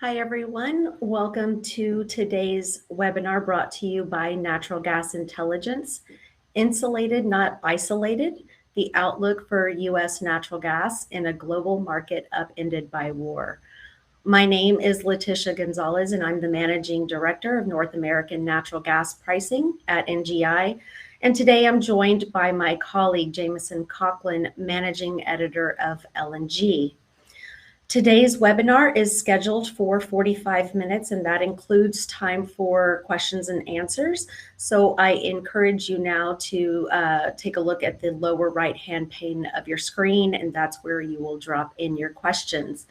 Hi, everyone. Welcome to today's webinar brought to you by Natural Gas Intelligence. Insulated, not isolated, the outlook for U.S. natural gas in a global market upended by war. My name is Leticia Gonzalez, and I'm the Managing Director of North American Natural Gas Pricing at NGI. And today I'm joined by my colleague, Jameson Coughlin, Managing Editor of LNG. Today's webinar is scheduled for 45 minutes, and that includes time for questions and answers. So I encourage you now to take a look at the lower right-hand pane of your screen, and that's where you will drop in your questions.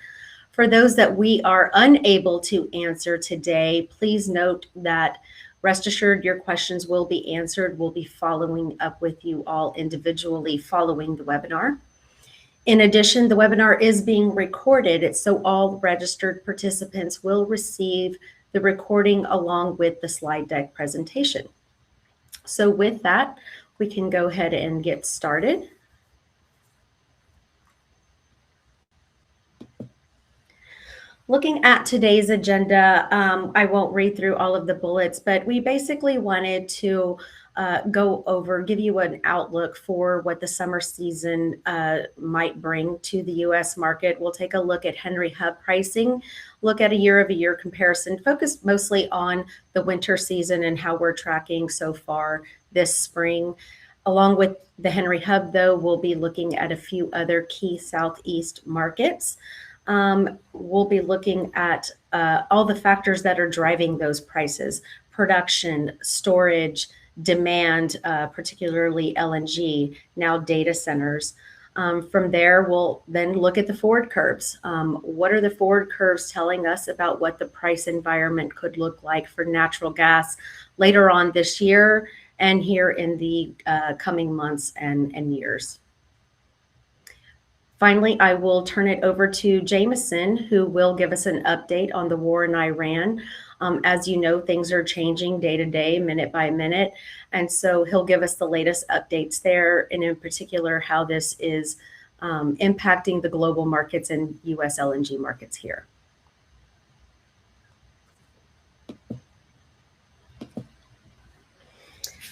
For those that we are unable to answer today, please note that rest assured your questions will be answered. We'll be following up with you all individually following the webinar. In addition, the webinar is being recorded, so all registered participants will receive the recording along with the slide deck presentation. So with that, we can go ahead and get started. Looking at today's agenda, I won't read through all of the bullets, but we basically wanted to give you an outlook for what the summer season might bring to the U.S. market. We'll take a look at Henry Hub pricing, look at a year-over-year comparison, focus mostly on the winter season and how we're tracking so far this spring. Along with the Henry Hub, though, we'll be looking at a few other key Southeast markets. We'll be looking at all the factors that are driving those prices: production, storage, demand, particularly LNG, now data centers. From there, we'll then look at the forward curves. What are the forward curves telling us about what the price environment could look like for natural gas later on this year and here in the coming months and years? Finally, I will turn it over to Jameson, who will give us an update on the war in Iran. As you know, things are changing day to day, minute by minute. And so he'll give us the latest updates there, and in particular, how this is impacting the global markets and U.S. LNG markets here.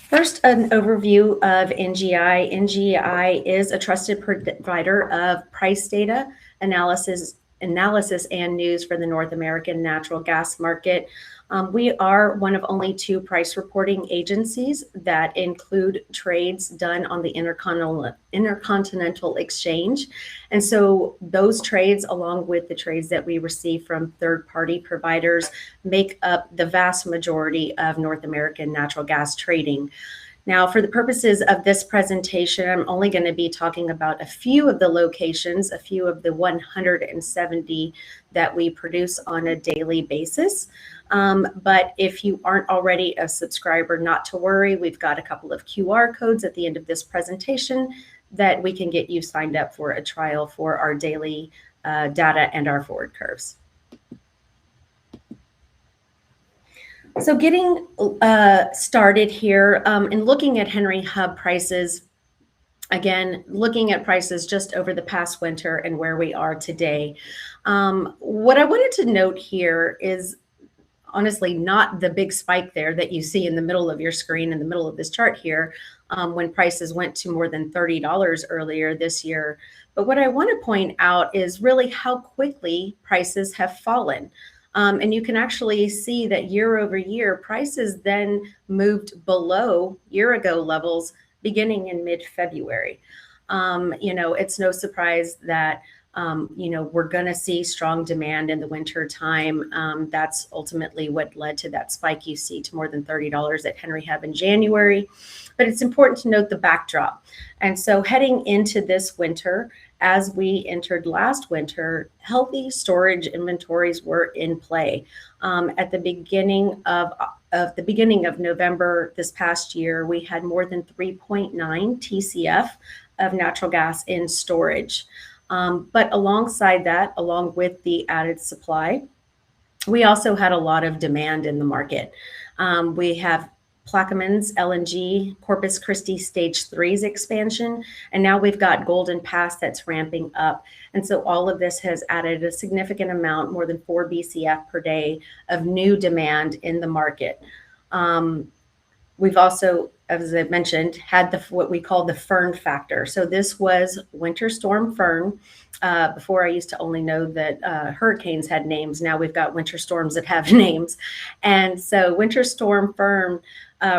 First, an overview of NGI. NGI is a trusted provider of price data, analysis and news for the North American natural gas market. We are one of only two price reporting agencies that include trades done on the Intercontinental Exchange. And so those trades, along with the trades that we receive from third-party providers, make up the vast majority of North American natural gas trading. Now, for the purposes of this presentation, I'm only going to be talking about a few of the locations, a few of the 170 that we produce on a daily basis. But if you aren't already a subscriber, not to worry. We've got a couple of QR codes at the end of this presentation that we can get you signed up for a trial for our daily data and our forward curves. So getting started here and looking at Henry Hub prices, again, looking at prices just over the past winter and where we are today. What I wanted to note here is honestly not the big spike there that you see in the middle of your screen, in the middle of this chart here, when prices went to more than $30 earlier this year. But what I want to point out is really how quickly prices have fallen. And you can actually see that year over year, prices then moved below year-ago levels beginning in mid-February. It's no surprise that we're going to see strong demand in the winter time. That's ultimately what led to that spike you see to more than $30 at Henry Hub in January. But it's important to note the backdrop. And so heading into this winter, as we entered last winter, healthy storage inventories were in play. At the beginning of November this past year, we had more than 3.9 TCF of natural gas in storage. But alongside that, along with the added supply, we also had a lot of demand in the market. We have Plaquemines, LNG, Corpus Christi Stage 3's expansion, and now we've got Golden Pass that's ramping up. And so all of this has added a significant amount, more than 4 BCF per day of new demand in the market. We've also, as I mentioned, had what we call the Fern factor. So this was Winter Storm Fern. Before I used to only know that hurricanes had names. Now we've got winter storms that have names. And so Winter Storm Fern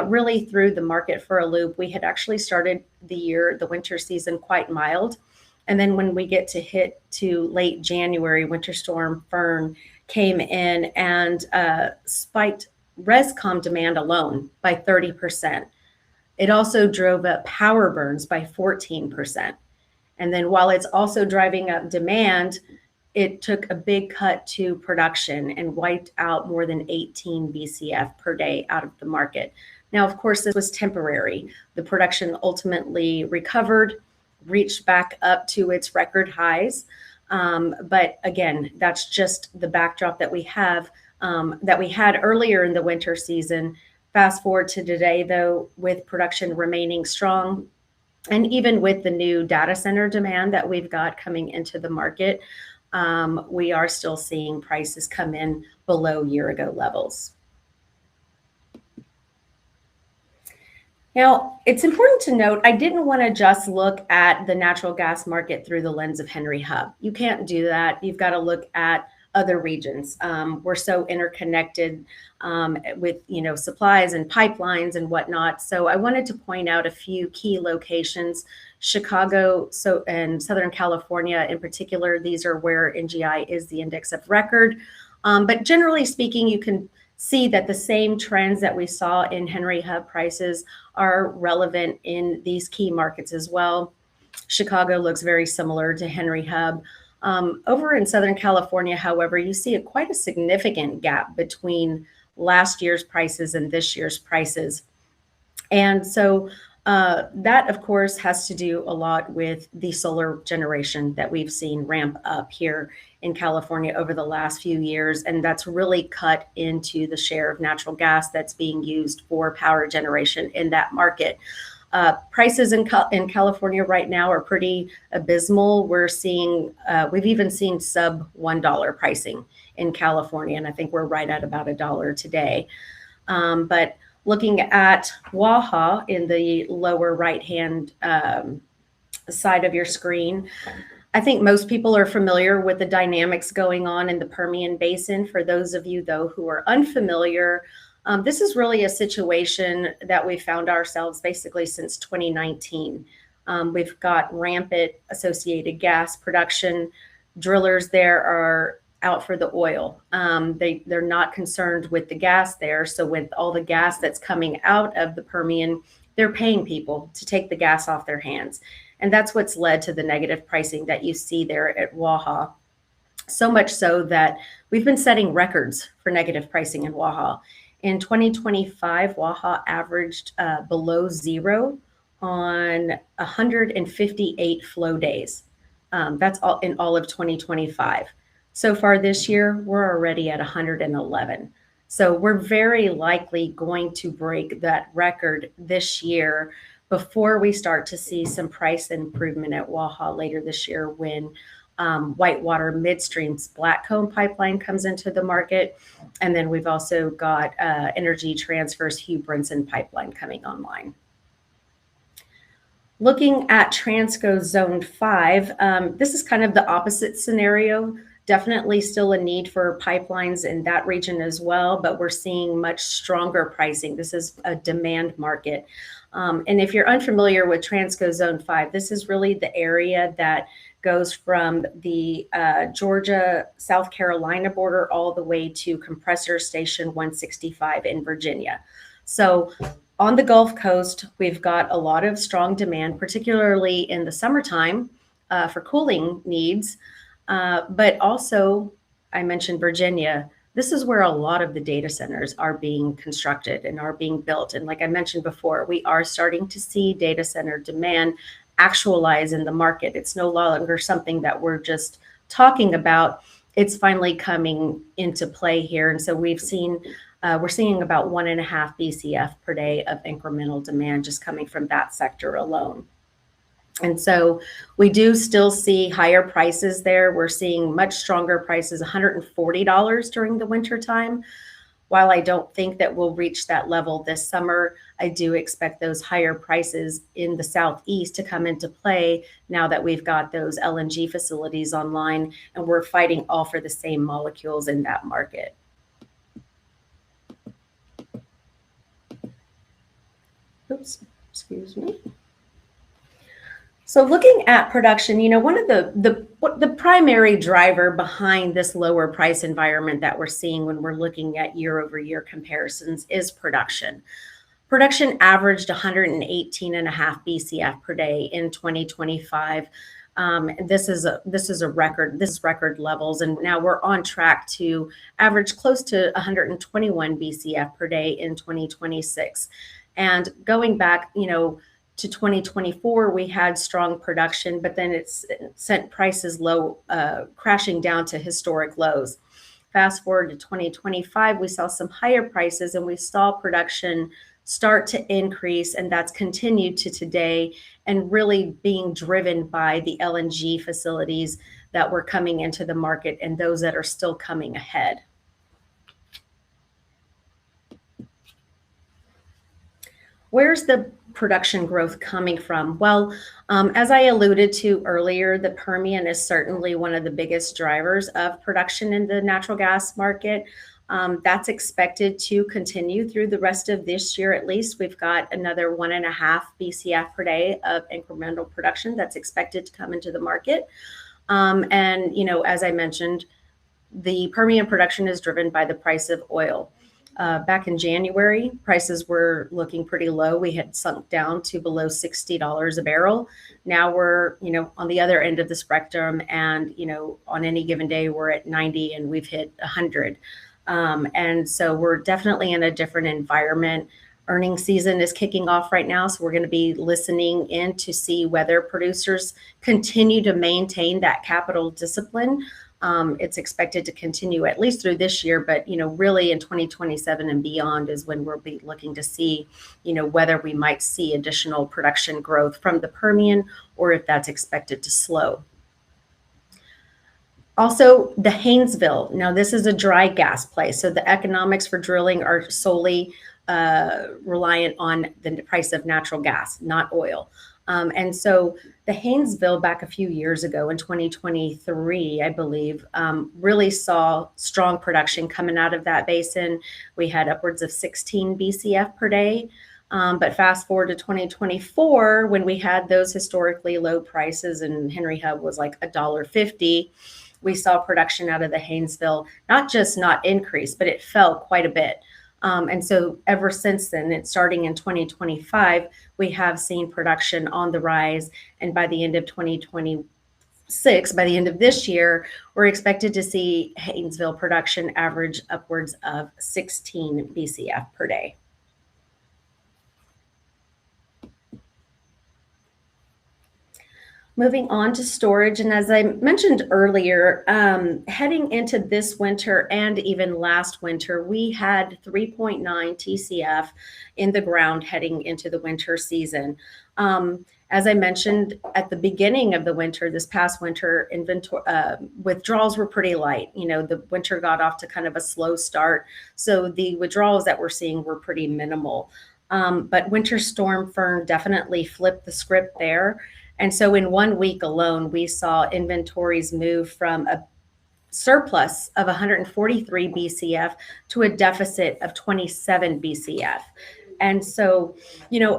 really threw the market for a loop. We had actually started the winter season, quite mild. And then when we get to late January, Winter Storm Fern came in and spiked ResCom demand alone by 30%. It also drove up power burns by 14%. And then while it's also driving up demand, it took a big cut to production and wiped out more than 18 BCF per day out of the market. Now, of course, this was temporary. The production ultimately recovered, reached back up to its record highs. But again, that's just the backdrop that we have, that we had earlier in the winter season. Fast forward to today, though, with production remaining strong, and even with the new data center demand that we've got coming into the market, we are still seeing prices come in below year-ago levels. Now, it's important to note, I didn't want to just look at the natural gas market through the lens of Henry Hub. You can't do that. You've got to look at other regions. We're so interconnected with supplies and pipelines and whatnot. So I wanted to point out a few key locations. Chicago and Southern California in particular, these are where NGI is the index of record. But generally speaking, you can see that the same trends that we saw in Henry Hub prices are relevant in these key markets as well. Chicago looks very similar to Henry Hub. Over in Southern California, however, you see quite a significant gap between last year's prices and this year's prices. And so that, of course, has to do a lot with the solar generation that we've seen ramp up here in California over the last few years. And that's really cut into the share of natural gas that's being used for power generation in that market. Prices in California right now are pretty abysmal. We've even seen sub $1 pricing in California, and I think we're right at about $1 today. But looking at Waha in the lower right-hand side of your screen, I think most people are familiar with the dynamics going on in the Permian Basin. For those of you, though, who are unfamiliar, this is really a situation that we found ourselves basically since 2019. We've got rampant associated gas production. Drillers there are out for the oil. They're not concerned with the gas there. So with all the gas that's coming out of the Permian, they're paying people to take the gas off their hands. And that's what's led to the negative pricing that you see there at Waha. So much so that we've been setting records for negative pricing in Waha. In 2025, Waha averaged below zero on 158 flow days. That's all in all of 2025. So far this year, we're already at 111. So we're very likely going to break that record this year before we start to see some price improvement at Waha later this year when Whitewater Midstream's Blackcomb pipeline comes into the market. And then we've also got Energy Transfer's Hugh Brinson pipeline coming online. Looking at Transco Zone 5, this is kind of the opposite scenario. Definitely still a need for pipelines in that region as well, but we're seeing much stronger pricing. This is a demand market. And if you're unfamiliar with Transco Zone 5, this is really the area that goes from the Georgia-South Carolina border all the way to Compressor Station 165 in Virginia. So on the Gulf Coast, we've got a lot of strong demand, particularly in the summertime for cooling needs. But also, I mentioned Virginia. This is where a lot of the data centers are being constructed and are being built. And like I mentioned before, we are starting to see data center demand actualize in the market. It's no longer something that we're just talking about. It's finally coming into play here. And so we've seen we're seeing about 1.5 BCF per day of incremental demand just coming from that sector alone. And so we do still see higher prices there. We're seeing much stronger prices, $140 during the winter time. While I don't think that we'll reach that level this summer, I do expect those higher prices in the Southeast to come into play now that we've got those LNG facilities online and we're fighting all for the same molecules in that market. Oops, excuse me. So looking at production, one of the primary driver behind this lower price environment that we're seeing when we're looking at year-over-year comparisons is production. Production averaged 118.5 BCF per day in 2025. This is a record. This is record levels, and now we're on track to average close to 121 BCF per day in 2026. And going back, to 2024, we had strong production, but then it sent prices low, crashing down to historic lows. Fast forward to 2025, we saw some higher prices and we saw production start to increase, and that's continued to today and really being driven by the LNG facilities that were coming into the market and those that are still coming ahead. Where's the production growth coming from? Well, as I alluded to earlier, the Permian is certainly one of the biggest drivers of production in the natural gas market. That's expected to continue through the rest of this year at least. We've got another 1.5 BCF per day of incremental production that's expected to come into the market. And, as I mentioned, the Permian production is driven by the price of oil. Back in January, prices were looking pretty low. We had sunk down to below $60 a barrel. Now we're, on the other end of the spectrum, and, on any given day, we're at 90 and we've hit 100. And so we're definitely in a different environment. Earnings season is kicking off right now, so we're going to be listening in to see whether producers continue to maintain that capital discipline. It's expected to continue at least through this year, but really in 2027 and beyond is when we'll be looking to see, whether we might see additional production growth from the Permian or if that's expected to slow. Also, the Haynesville. Now, this is a dry gas play, so the economics for drilling are solely reliant on the price of natural gas, not oil. And so the Haynesville back a few years ago in 2023, I believe, really saw strong production coming out of that basin. We had upwards of 16 BCF per day. But fast forward to 2024, when we had those historically low prices and Henry Hub was like $1.50, we saw production out of the Haynesville not just not increase, but it fell quite a bit. And so ever since then, it's starting in 2025, we have seen production on the rise. And by the end of 2026, by the end of this year, we're expected to see Haynesville production average upwards of 16 BCF per day. Moving on to storage, and as I mentioned earlier, heading into this winter and even last winter, we had 3.9 TCF in the ground heading into the winter season. As I mentioned at the beginning of the winter, this past winter, withdrawals were pretty light. The winter got off to kind of a slow start, so the withdrawals that we're seeing were pretty minimal. But Winter Storm Fern definitely flipped the script there. And so in 1 week alone, we saw inventories move from a surplus of 143 BCF to a deficit of 27 BCF. And so,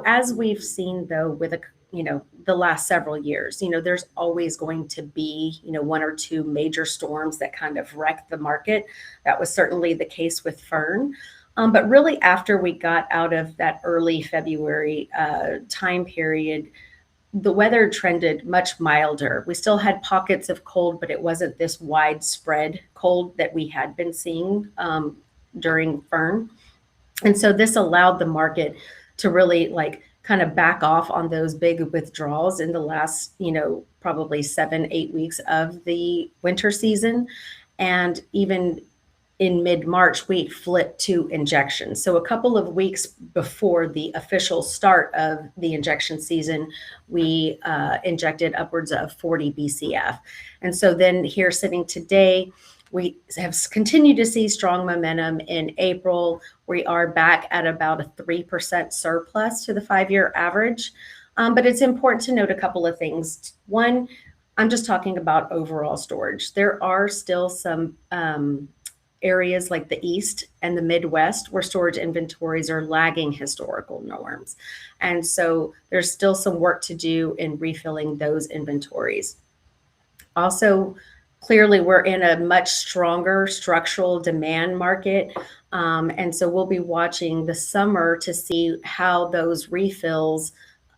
as we've seen though with the last several years, there's always going to be, one or two major storms that kind of wreck the market. That was certainly the case with Fern. But really after we got out of that early February time period, the weather trended much milder. We still had pockets of cold, but it wasn't this widespread cold that we had been seeing during Fern. And so this allowed the market to really kind of back off on those big withdrawals in the last, probably 7-8 weeks of the winter season. And even in mid-March, we flipped to injection. So a couple of weeks before the official start of the injection season, we injected upwards of 40 BCF. And so then here sitting today, we have continued to see strong momentum in April. We are back at about a 3% surplus to the 5-year average. But it's important to note a couple of things. One, I'm just talking about overall storage. There are still some areas like the East and the Midwest where storage inventories are lagging historical norms. And so there's still some work to do in refilling those inventories. Also, clearly we're in a much stronger structural demand market. And so we'll be watching the summer to see how those refills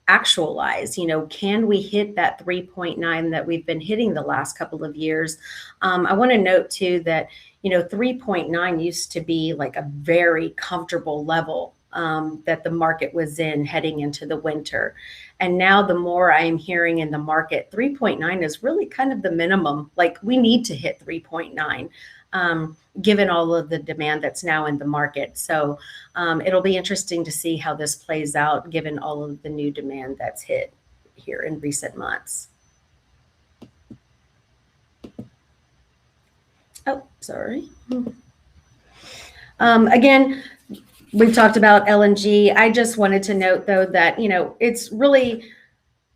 actualize. Can we hit that 3.9 that we've been hitting the last couple of years? I want to note too that 3.9 used to be like a very comfortable level that the market was in heading into the winter. And now the more I'm hearing in the market, 3.9 is really kind of the minimum. Like we need to hit 3.9. Given all of the demand that's now in the market. So it'll be interesting to see how this plays out given all of the new demand that's hit here in recent months. Oh, sorry. Again, we've talked about LNG. I just wanted to note though that, it's really,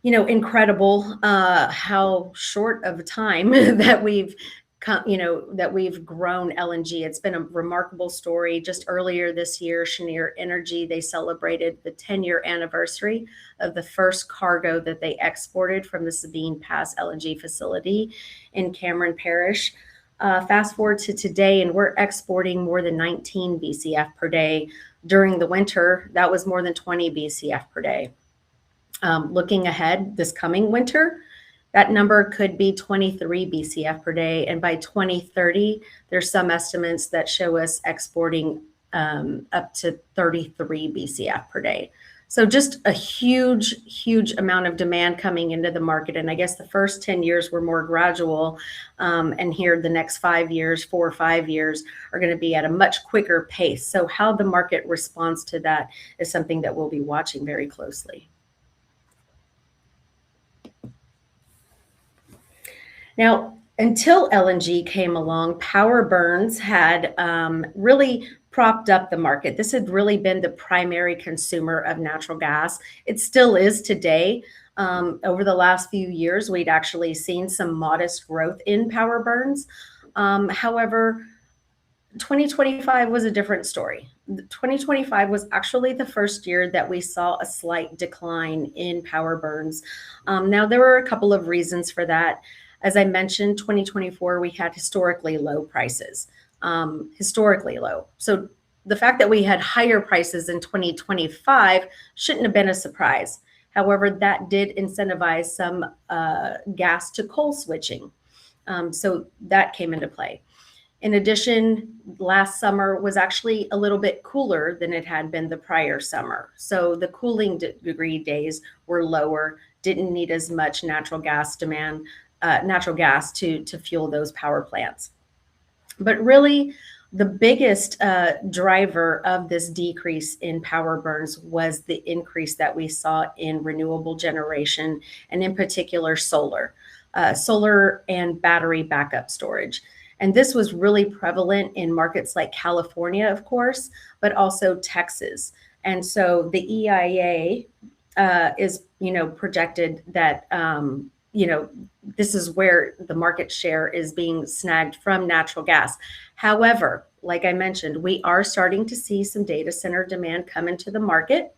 incredible how short of a time that we've grown LNG. It's been a remarkable story. Just earlier this year, Cheniere Energy, they celebrated the 10-year anniversary of the first cargo that they exported from the Sabine Pass LNG facility in Cameron Parish. Fast forward to today, and we're exporting more than 19 BCF per day. During the winter, that was more than 20 BCF per day. Looking ahead this coming winter, that number could be 23 BCF per day. And by 2030, there's some estimates that show us exporting up to 33 BCF per day. So just a huge, huge amount of demand coming into the market. And I guess the first 10 years were more gradual. And here the next 5 years, 4 or 5 years, are going to be at a much quicker pace. So how the market responds to that is something that we'll be watching very closely. Now, until LNG came along, power burns had really propped up the market. This had really been the primary consumer of natural gas. It still is today. Over the last few years, we'd actually seen some modest growth in power burns. However, 2025 was a different story. 2025 was actually the first year that we saw a slight decline in power burns. Now, there were a couple of reasons for that. As I mentioned, 2024, we had historically low prices, historically low. So the fact that we had higher prices in 2025 shouldn't have been a surprise. However, that did incentivize some gas to coal switching. So that came into play. In addition, last summer was actually a little bit cooler than it had been the prior summer. So the cooling degree days were lower, didn't need as much natural gas demand, natural gas to fuel those power plants. But really, the biggest driver of this decrease in power burns was the increase that we saw in renewable generation, and in particular solar and battery backup storage. And this was really prevalent in markets like California, of course, but also Texas. And so the EIA is, projected that, this is where the market share is being snagged from natural gas. However, like I mentioned, we are starting to see some data center demand come into the market.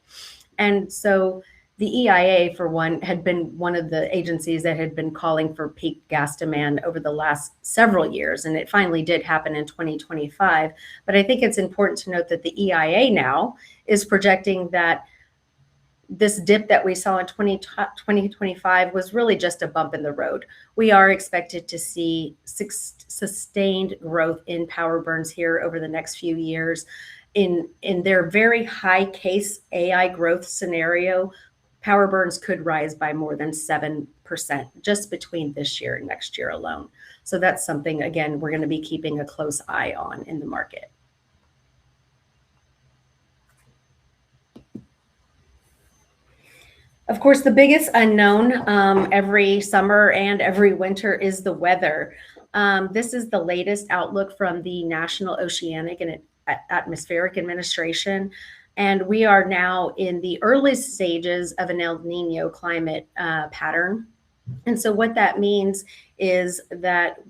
And so the EIA, for one, had been one of the agencies that had been calling for peak gas demand over the last several years. And it finally did happen in 2025. But I think it's important to note that the EIA now is projecting that this dip that we saw in 2025 was really just a bump in the road. We are expected to see sustained growth in power burns here over the next few years. In their very high case AI growth scenario, power burns could rise by more than 7 just between this year and next year alone. So that's something, again, we're going to be keeping a close eye on in the market. Of course, the biggest unknown every summer and every winter is the weather. This is the latest outlook from the National Oceanic and Atmospheric Administration. And we are now in the earliest stages of an El Nino climate pattern. And so what that means is that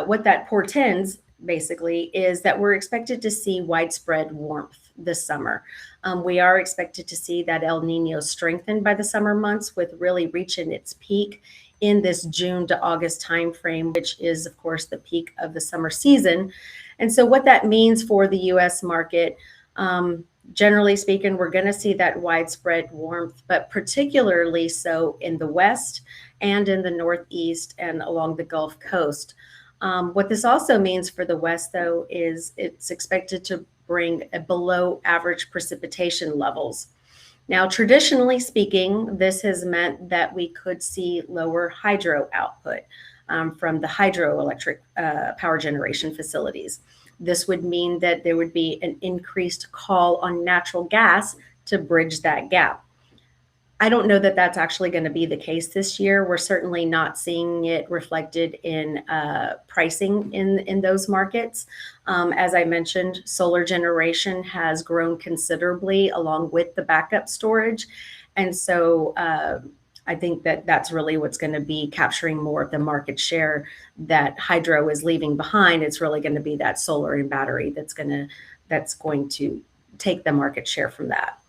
what that portends basically is that we're expected to see widespread warmth this summer. We are expected to see that El Nino strengthen by the summer months, with really reaching its peak in this June to August timeframe, which is, of course, the peak of the summer season. And so what that means for the U.S. market, generally speaking, we're going to see that widespread warmth, but particularly so in the West and in the Northeast and along the Gulf Coast. What this also means for the West, though, is it's expected to bring a below average precipitation levels. Now, traditionally speaking, this has meant that we could see lower hydro output from the hydroelectric power generation facilities. This would mean that there would be an increased call on natural gas to bridge that gap. I don't know that that's actually going to be the case this year. We're certainly not seeing it reflected in pricing in those markets. As I mentioned, solar generation has grown considerably along with the backup storage. And so I think that that's really what's going to be capturing more of the market share that hydro is leaving behind. It's really going to be that solar and battery that's going to take the market share from that.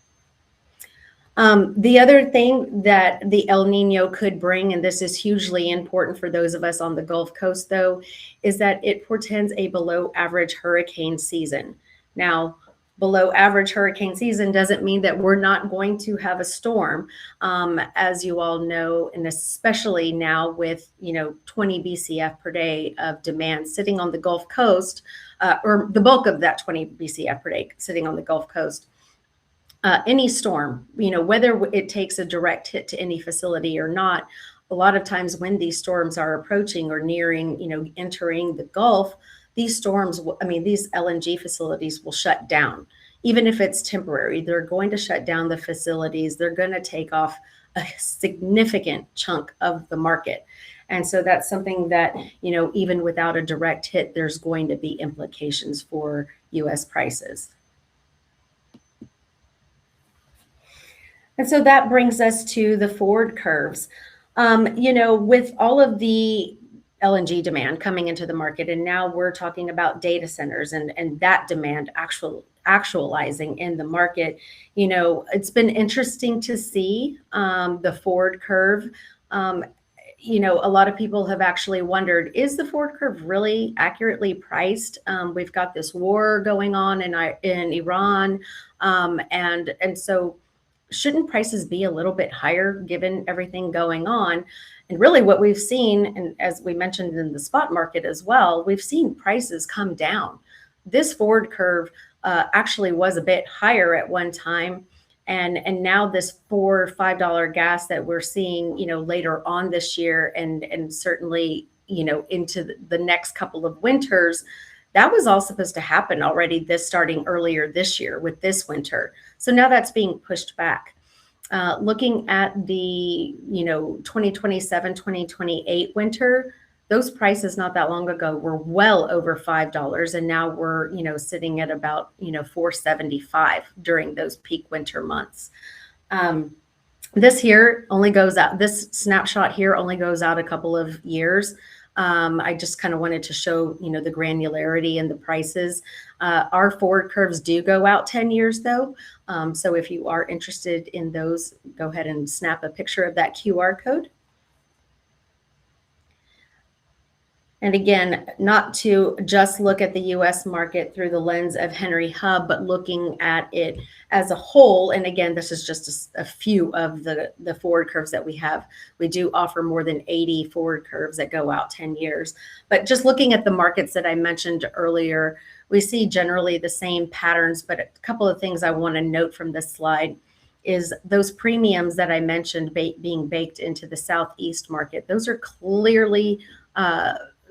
The other thing that the El Nino could bring, and this is hugely important for those of us on the Gulf Coast, though, is that it portends a below average hurricane season. Now, below average hurricane season doesn't mean that we're not going to have a storm. As you all know, and especially now with 20 BCF per day of demand sitting on the Gulf Coast, or the bulk of that 20 BCF per day sitting on the Gulf Coast. Any storm, whether it takes a direct hit to any facility or not, a lot of times when these storms are approaching or nearing, entering the Gulf, these storms, these LNG facilities will shut down. Even if it's temporary, they're going to shut down the facilities. They're going to take off a significant chunk of the market. And so that's something that, even without a direct hit, there's going to be implications for U.S. prices. And so that brings us to the forward curves. With all of the LNG demand coming into the market, and now we're talking about data centers and that demand actualizing in the market, it's been interesting to see the forward curve. A lot of people have actually wondered, is the forward curve really accurately priced? We've got this war going on in Iran, and so shouldn't prices be a little bit higher given everything going on? And really what we've seen, and as we mentioned in the spot market as well, we've seen prices come down. This forward curve actually was a bit higher at one time. And now this $4 or $5 gas that we're seeing, later on this year and certainly, into the next couple of winters, that was all supposed to happen already starting earlier this year with this winter. So now that's being pushed back. Looking at the 2027, 2028 winter, those prices not that long ago were well over $5, and now we're sitting at about $4.75 during those peak winter months. This snapshot here only goes out a couple of years. I just kind of wanted to show, the granularity and the prices. Our forward curves do go out 10 years though. So if you are interested in those, go ahead and snap a picture of that QR code. And again, not to just look at the US market through the lens of Henry Hub, but looking at it as a whole. And again, this is just a few of the forward curves that we have. We do offer more than 80 forward curves that go out 10 years. But just looking at the markets that I mentioned earlier, we see generally the same patterns, but a couple of things I want to note from this slide. is those premiums that I mentioned being baked into the Southeast market. Those are clearly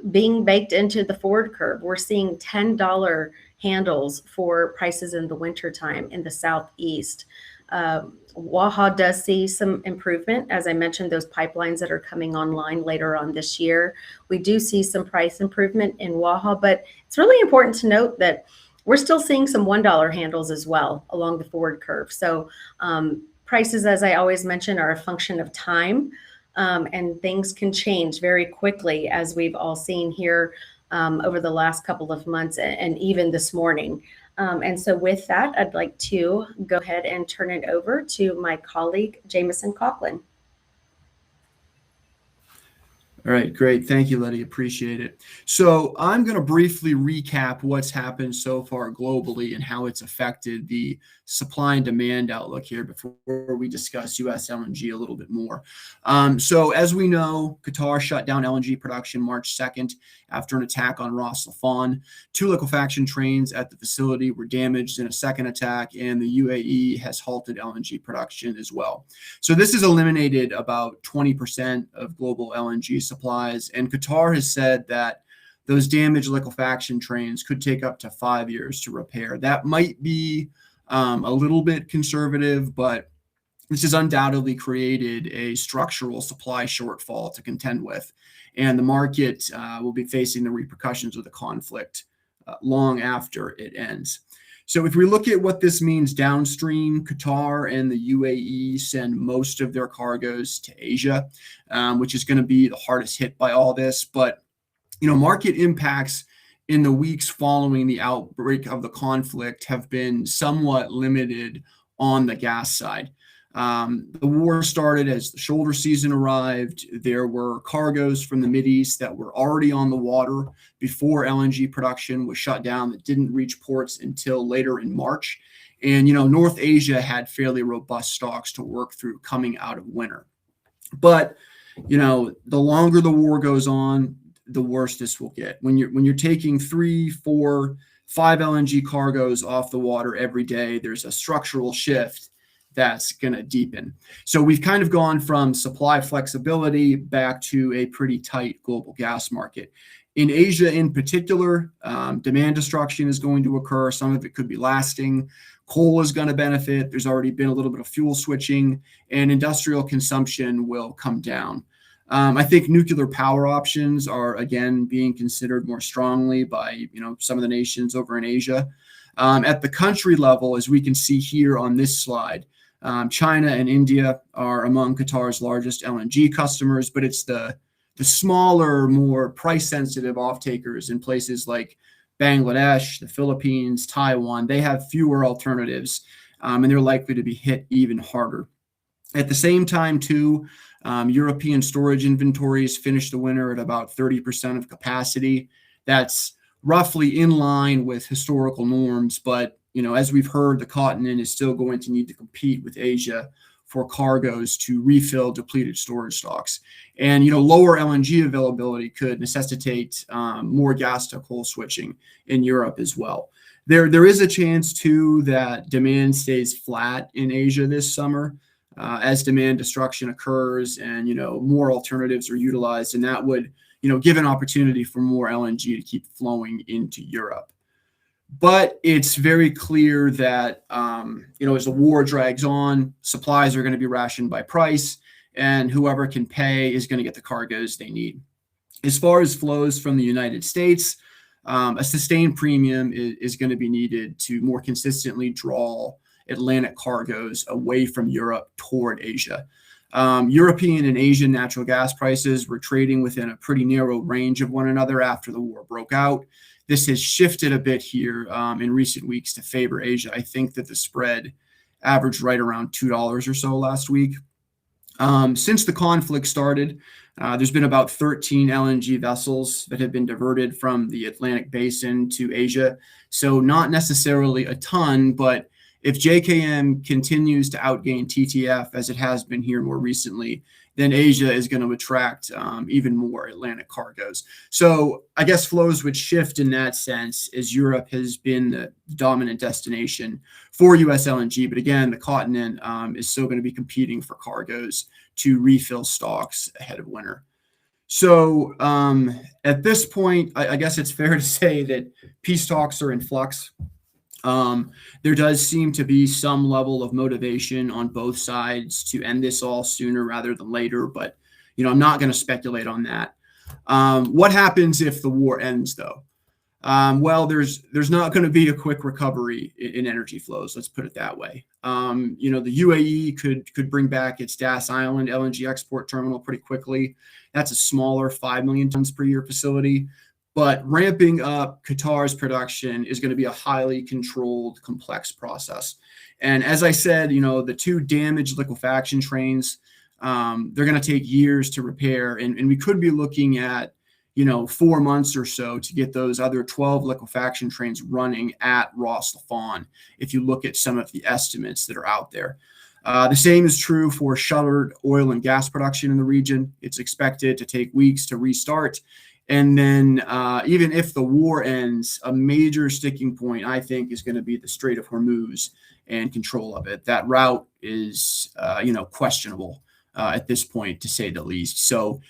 being baked into the forward curve. We're seeing $10 handles for prices in the wintertime in the Southeast. Waha does see some improvement. As I mentioned, those pipelines that are coming online later on this year, we do see some price improvement in Waha, but it's really important to note that we're still seeing some $1 handles as well along the forward curve. So prices, as I always mention, are a function of time, and things can change very quickly, as we've all seen here over the last couple of months and even this morning. And so with that, I'd like to go ahead and turn it over to my colleague, Jameson Coughlin. All right, great. Thank you, Letty. Appreciate it. So I'm going to briefly recap what's happened so far globally and how it's affected the supply and demand outlook here before we discuss U.S. LNG a little bit more. So as we know, Qatar shut down LNG production March 2nd after an attack on Ras Laffan. 2 liquefaction trains at the facility were damaged in a second attack, and the UAE has halted LNG production as well. So this has eliminated about 20% of global LNG supplies, and Qatar has said that those damaged liquefaction trains could take up to 5 years to repair. That might be a little bit conservative, but this has undoubtedly created a structural supply shortfall to contend with, and the market will be facing the repercussions of the conflict long after it ends. So if we look at what this means downstream, Qatar and the UAE send most of their cargoes to Asia, which is going to be the hardest hit by all this. But, market impacts in the weeks following the outbreak of the conflict have been somewhat limited on the gas side. The war started as the shoulder season arrived. There were cargoes from the Mideast that were already on the water before LNG production was shut down that didn't reach ports until later in March. And, North Asia had fairly robust stocks to work through coming out of winter. But, the longer the war goes on, the worse this will get. When you're taking 3, 4, 5 LNG cargoes off the water every day, there's a structural shift that's going to deepen. So we've kind of gone from supply flexibility back to a pretty tight global gas market. In Asia in particular, demand destruction is going to occur. Some of it could be lasting. Coal is going to benefit. There's already been a little bit of fuel switching, and industrial consumption will come down. I think nuclear power options are, again, being considered more strongly by some of the nations over in Asia. At the country level, as we can see here on this slide, China and India are among Qatar's largest LNG customers, but it's the smaller, more price-sensitive off-takers in places like Bangladesh, the Philippines, Taiwan. They have fewer alternatives, and they're likely to be hit even harder. At the same time, too, European storage inventories finished the winter at about 30% of capacity. That's roughly in line with historical norms, but as we've heard, the continent is still going to need to compete with Asia for cargoes to refill depleted storage stocks. And, lower LNG availability could necessitate more gas to coal switching in Europe as well. There is a chance, too, that demand stays flat in Asia this summer as demand destruction occurs and, more alternatives are utilized. And that would, give an opportunity for more LNG to keep flowing into Europe. But it's very clear that, as the war drags on, supplies are going to be rationed by price, and whoever can pay is going to get the cargoes they need. As far as flows from the United States, a sustained premium is going to be needed to more consistently draw Atlantic cargoes away from Europe toward Asia. European and Asian natural gas prices were trading within a pretty narrow range of one another after the war broke out. This has shifted a bit here in recent weeks to favor Asia. I think that the spread averaged right around $2 or so last week. Since the conflict started, there's been about 13 LNG vessels that have been diverted from the Atlantic basin to Asia. So not necessarily a ton, but if JKM continues to outgain TTF as it has been here more recently, then Asia is going to attract even more Atlantic cargoes. So I guess flows would shift in that sense, as Europe has been the dominant destination for U.S. LNG. But again, the continent is still going to be competing for cargoes to refill stocks ahead of winter. So at this point, I guess it's fair to say that peace talks are in flux. There does seem to be some level of motivation on both sides to end this all sooner rather than later, but I'm not going to speculate on that. What happens if the war ends, though? Well, there's not going to be a quick recovery in energy flows. Let's put it that way. The UAE could bring back its Das Island LNG export terminal pretty quickly. That's a smaller 5 million tons per year facility. But ramping up Qatar's production is going to be a highly controlled, complex process. And as I said, the two damaged liquefaction trains, they're going to take years to repair. And we could be looking at 4 months or so to get those other 12 liquefaction trains running at Ras Laffan, if you look at some of the estimates that are out there. The same is true for shuttered oil and gas production in the region. It's expected to take weeks to restart. And then even if the war ends, a major sticking point, I think, is going to be the Strait of Hormuz and control of it. That route is, questionable at this point, to say the least. So,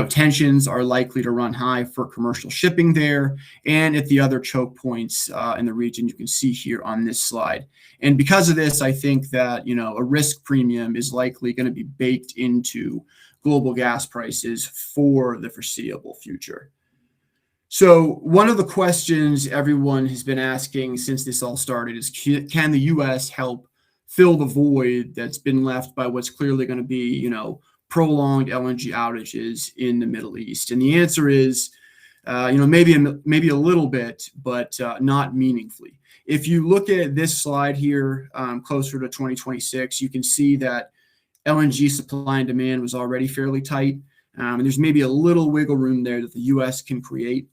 tensions are likely to run high for commercial shipping there and at the other choke points in the region you can see here on this slide. And because of this, I think that, a risk premium is likely going to be baked into global gas prices for the foreseeable future. So one of the questions everyone has been asking since this all started is, can the U.S. help fill the void that's been left by what's clearly going to be, prolonged LNG outages in the Middle East? And the answer is, maybe a little bit, but not meaningfully. If you look at this slide here, closer to 2026, you can see that LNG supply and demand was already fairly tight. And there's maybe a little wiggle room there that the U.S. can create.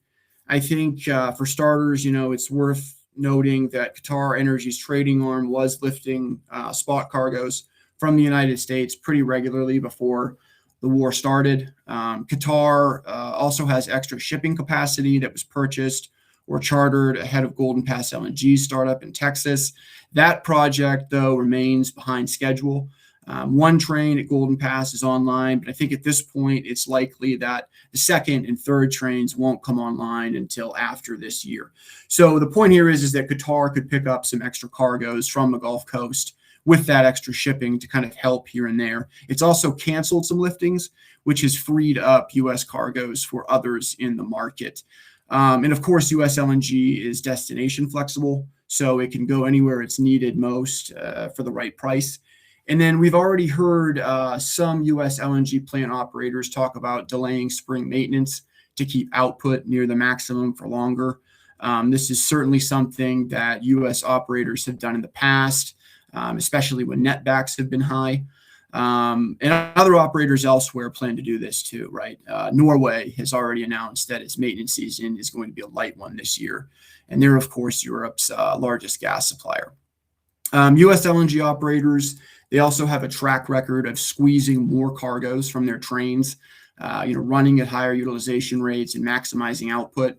I think for starters, it's worth noting that Qatar Energy's trading arm was lifting spot cargoes from the United States pretty regularly before the war started. Qatar also has extra shipping capacity that was purchased or chartered ahead of Golden Pass LNG startup in Texas. That project, though, remains behind schedule. One train at Golden Pass is online, but I think at this point it's likely that the second and third trains won't come online until after this year. So the point here is that Qatar could pick up some extra cargoes from the Gulf Coast with that extra shipping to kind of help here and there. It's also canceled some liftings, which has freed up U.S. cargoes for others in the market. And of course, U.S. LNG is destination flexible, so it can go anywhere it's needed most for the right price. And then we've already heard some U.S. LNG plant operators talk about delaying spring maintenance to keep output near the maximum for longer. This is certainly something that U.S. operators have done in the past, especially when netbacks have been high. And other operators elsewhere plan to do this too, right? Norway has already announced that its maintenance season is going to be a light one this year. And they're, of course, Europe's largest gas supplier. U.S. LNG operators, they also have a track record of squeezing more cargoes from their trains, running at higher utilization rates and maximizing output.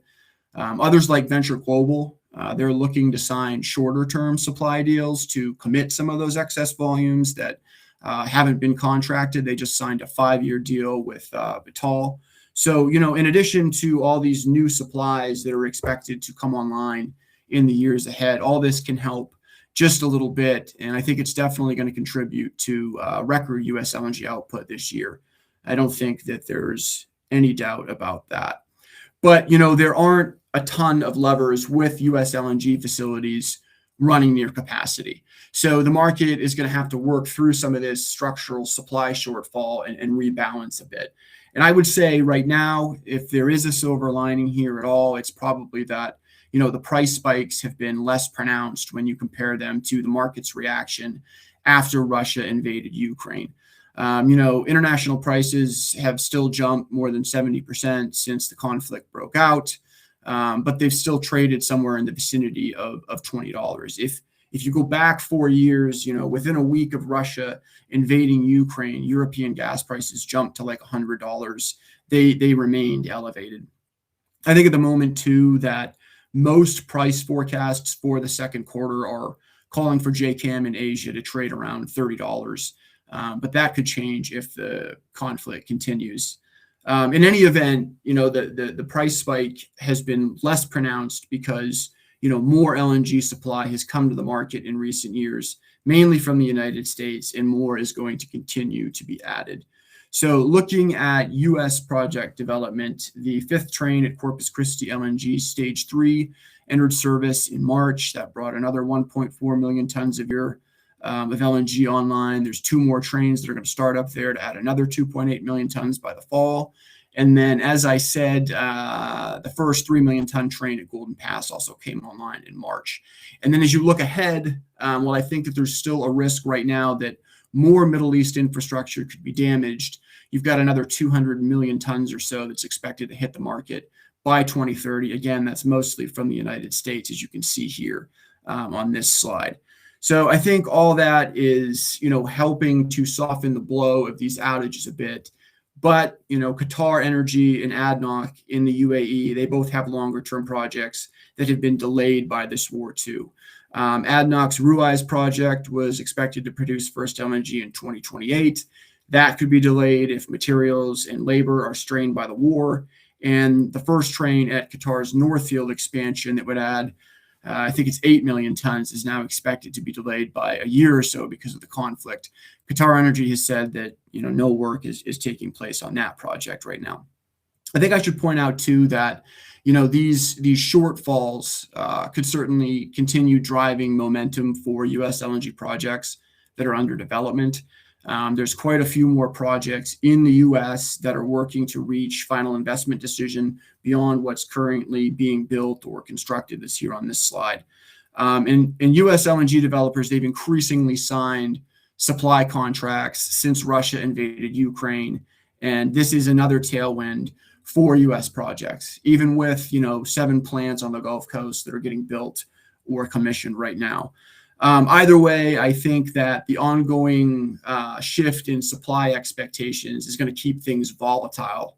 Others like Venture Global, they're looking to sign shorter-term supply deals to commit some of those excess volumes that haven't been contracted. They just signed a 5-year deal with Vitol. So, in addition to all these new supplies that are expected to come online in the years ahead, all this can help just a little bit. And I think it's definitely going to contribute to record U.S. LNG output this year. I don't think that there's any doubt about that. But, there aren't a ton of levers with U.S. LNG facilities running near capacity. So the market is going to have to work through some of this structural supply shortfall and rebalance a bit. And I would say right now, if there is a silver lining here at all, it's probably that the price spikes have been less pronounced when you compare them to the market's reaction after Russia invaded Ukraine. International prices have still jumped more than 70% since the conflict broke out, but they've still traded somewhere in the vicinity of $20. If you go back 4 years, within a week of Russia invading Ukraine, European gas prices jumped to like $100. They remained elevated. I think at the moment too that most price forecasts for the second quarter are calling for JCAM in Asia to trade around $30. But that could change if the conflict continues. In any event, the price spike has been less pronounced because more LNG supply has come to the market in recent years, mainly from the United States, and more is going to continue to be added. So looking at U.S. project development, the fifth train at Corpus Christi LNG Stage 3 entered service in March. That brought another 1.4 million tons a year of LNG online. There's 2 more trains that are going to start up there to add another 2.8 million tons by the fall. And then, as I said, the first 3 million ton train at Golden Pass also came online in March. And then as you look ahead, I think that there's still a risk right now that more Middle East infrastructure could be damaged. You've got another 200 million tons or so that's expected to hit the market by 2030. Again, that's mostly from the United States, as you can see here on this slide. So I think all that is, helping to soften the blow of these outages a bit. But, Qatar Energy and ADNOC in the UAE, they both have longer term projects that have been delayed by this war too. ADNOC's Ruwais project was expected to produce first LNG in 2028. That could be delayed if materials and labor are strained by the war. And the first train at Qatar's North Field expansion that would add, I think it's 8 million tons, is now expected to be delayed by a year or so because of the conflict. Qatar Energy has said that no work is taking place on that project right now. I think I should point out too that these shortfalls could certainly continue driving momentum for U.S. LNG projects that are under development. There's quite a few more projects in the U.S. that are working to reach final investment decision beyond what's currently being built or constructed that's here on this slide. And U.S. LNG developers, they've increasingly signed supply contracts since Russia invaded Ukraine. And this is another tailwind for U.S. projects, even with 7 plants on the Gulf Coast that are getting built or commissioned right now. Either way, I think that the ongoing shift in supply expectations is going to keep things volatile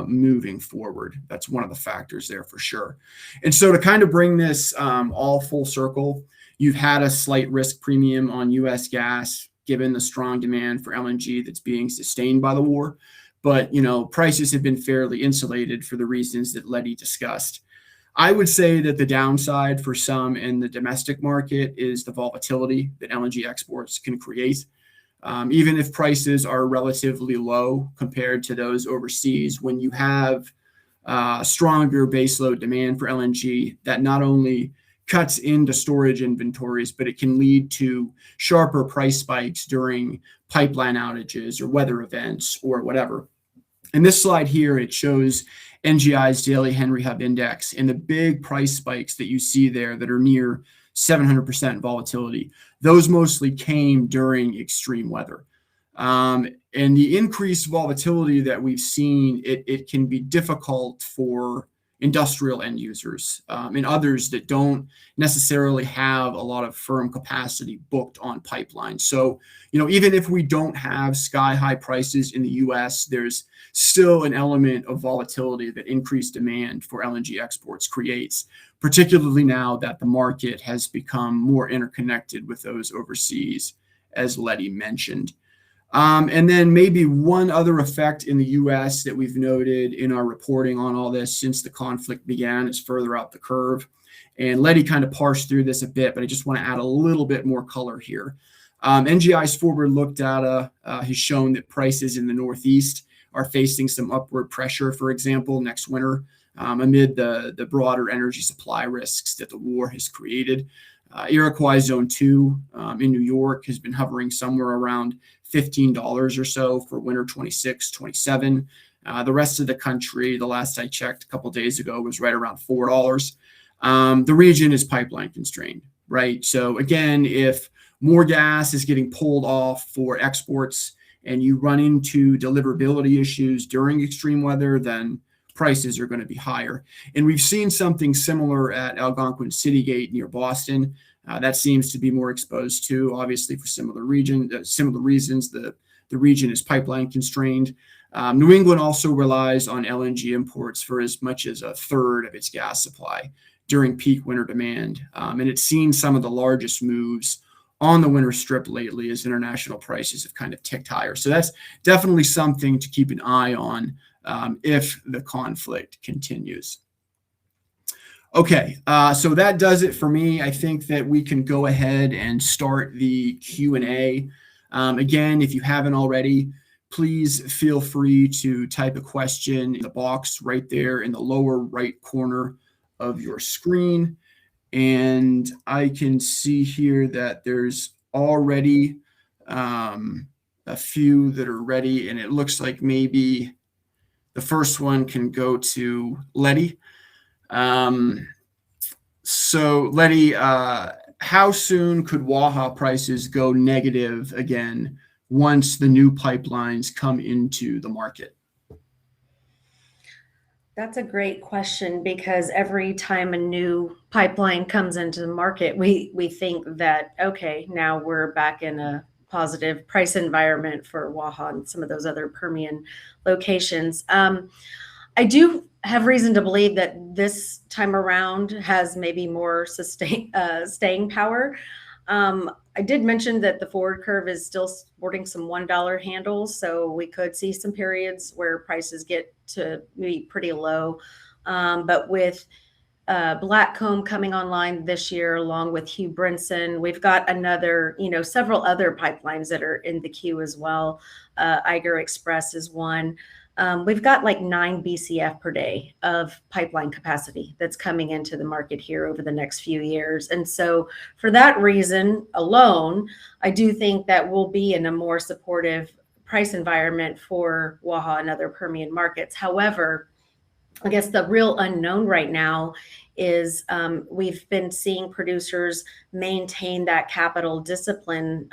moving forward. That's one of the factors there for sure. And so to kind of bring this all full circle, you've had a slight risk premium on U.S. gas, given the strong demand for LNG that's being sustained by the war. But, prices have been fairly insulated for the reasons that Letty discussed. I would say that the downside for some in the domestic market is the volatility that LNG exports can create. Even if prices are relatively low compared to those overseas, when you have stronger baseload demand for LNG, that not only cuts into storage inventories, but it can lead to sharper price spikes during pipeline outages or weather events or whatever. In this slide here, it shows NGI's daily Henry Hub index and the big price spikes that you see there that are near 700% volatility. Those mostly came during extreme weather. And the increased volatility that we've seen, it can be difficult for industrial end users and others that don't necessarily have a lot of firm capacity booked on pipelines. So, even if we don't have sky high prices in the US, there's still an element of volatility that increased demand for LNG exports creates, particularly now that the market has become more interconnected with those overseas, as Letty mentioned. And then maybe one other effect in the US that we've noted in our reporting on all this since the conflict began is further out the curve. And Letty kind of parsed through this a bit, but I just want to add a little bit more color here. NGI's forward look data has shown that prices in the Northeast are facing some upward pressure, for example, next winter, amid the broader energy supply risks that the war has created. Iroquois Zone 2 in New York has been hovering somewhere around $15 or so for winter 26, 27. The rest of the country, the last I checked a couple days ago, was right around $4. The region is pipeline constrained, right? So again, if more gas is getting pulled off for exports and you run into deliverability issues during extreme weather, then prices are going to be higher. And we've seen something similar at Algonquin City Gate near Boston. That seems to be more exposed to, obviously, for similar reasons. The region is pipeline constrained. New England also relies on LNG imports for as much as a third of its gas supply during peak winter demand. And it's seen some of the largest moves on the winter strip lately as international prices have kind of ticked higher. So that's definitely something to keep an eye on if the conflict continues. Okay, so that does it for me. I think that we can go ahead and start the Q&A. Again, if you haven't already, please feel free to type a question in the box right there in the lower right corner of your screen. And I can see here that there's already a few that are ready, and it looks like maybe the first one can go to Letty. So Letty, how soon could Waha prices go negative again once the new pipelines come into the market? That's a great question, because every time a new pipeline comes into the market, we think that, okay, now we're back in a positive price environment for Waha and some of those other Permian locations. I do have reason to believe that this time around has maybe more staying power. I did mention that the forward curve is still sporting some $1 handles, so we could see some periods where prices get to be pretty low. But with Blackcomb coming online this year, along with Hugh Brinson, we've got several other pipelines that are in the queue as well. Eiger Express is one. We've got like 9 BCF per day of pipeline capacity that's coming into the market here over the next few years. And so for that reason alone, I do think that we'll be in a more supportive price environment for Waha and other Permian markets. However, I guess the real unknown right now is we've been seeing producers maintain that capital discipline,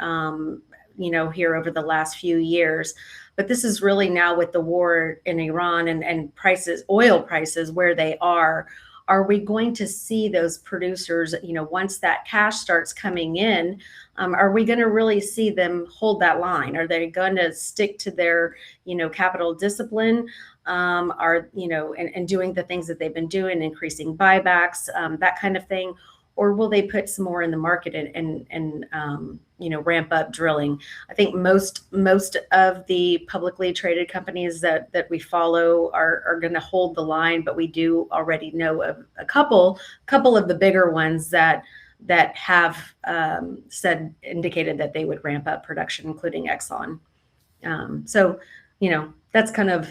here over the last few years. But this is really now with the war in Iran and oil prices where they are we going to see those producers, once that cash starts coming in, are we going to really see them hold that line? Are they going to stick to their, capital discipline? And doing the things that they've been doing, increasing buybacks, that kind of thing? Or will they put some more in the market and ramp up drilling? I think most of the publicly traded companies that we follow are going to hold the line, but we do already know of a couple of the bigger ones that have indicated that they would ramp up production, including Exxon. So that's kind of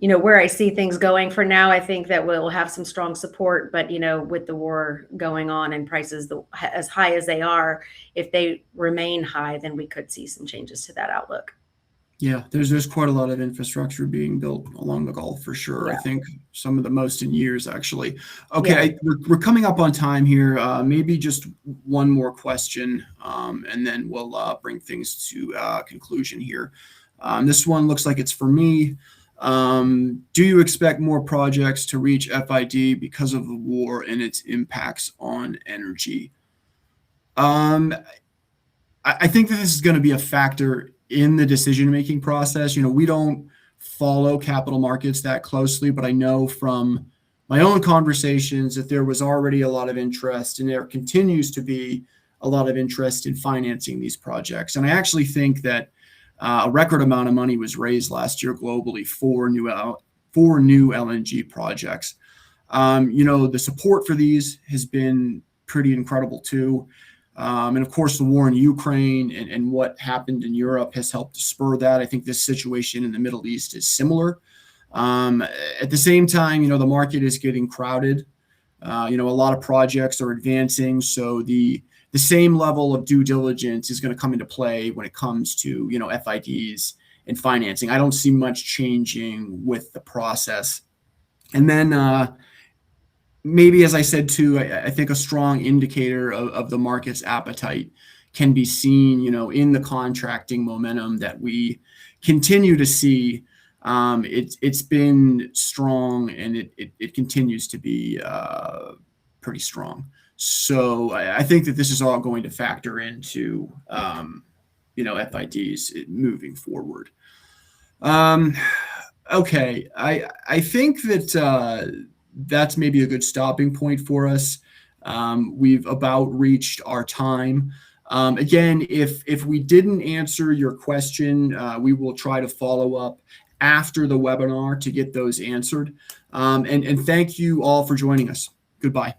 where I see things going for now. I think that we'll have some strong support, but with the war going on and prices as high as they are, if they remain high, then we could see some changes to that outlook. Yeah, there's quite a lot of infrastructure being built along the Gulf for sure. Yeah. I think some of the most in years, actually. Okay, yeah. We're coming up on time here. Maybe just one more question, and then we'll bring things to conclusion here. This one looks like it's for me. Do you expect more projects to reach FID because of the war and its impacts on energy? I think that this is going to be a factor in the decision-making process. We don't follow capital markets that closely, but I know from my own conversations that there was already a lot of interest, and there continues to be a lot of interest in financing these projects. And I actually think that a record amount of money was raised last year globally for new LNG projects. The support for these has been pretty incredible too. And of course, the war in Ukraine and what happened in Europe has helped to spur that. I think this situation in the Middle East is similar. At the same time, the market is getting crowded. A lot of projects are advancing, so the same level of due diligence is going to come into play when it comes to, FIDs and financing. I don't see much changing with the process. And then maybe, as I said too, I think a strong indicator of the market's appetite can be seen, in the contracting momentum that we continue to see. It's been strong, and it continues to be pretty strong. So I think that this is all going to factor into, FIDs moving forward. Okay, I think that that's maybe a good stopping point for us. We've about reached our time. Again, if we didn't answer your question, we will try to follow up after the webinar to get those answered. And thank you all for joining us. Goodbye.